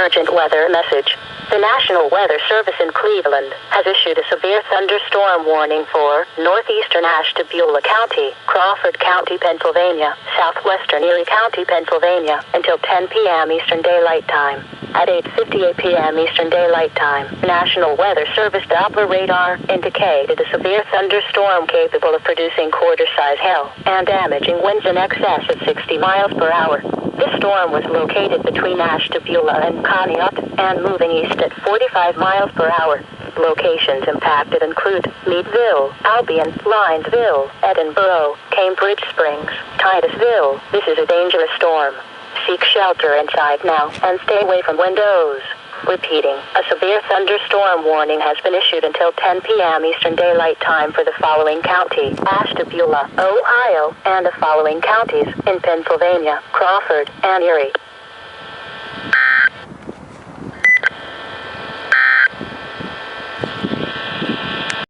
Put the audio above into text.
emergent weather message. The National Weather Service in Cleveland has issued a severe thunderstorm warning for northeastern Ashtabula County, Crawford County, Pennsylvania, southwestern Erie County, Pennsylvania, until 10 p.m. Eastern Daylight Time. At 8:58 p.m. Eastern Daylight Time, the National Weather Service Doppler radar indicated a severe thunderstorm capable of producing quarter-size hail and damaging winds in excess of 60 miles per hour. This storm was located between Ashtabula and Conneaut and moving east at 45 miles per hour. Locations impacted include Meadville, Albion, Linesville, Edinburgh, Cambridge Springs, Titusville. This is a dangerous storm. Seek shelter inside now and stay away from windows. Repeating, a severe thunderstorm warning has been issued until 10 p.m. Eastern Daylight Time for the following county: Ashtabula, Ohio, and the following counties in Pennsylvania: Crawford and Erie.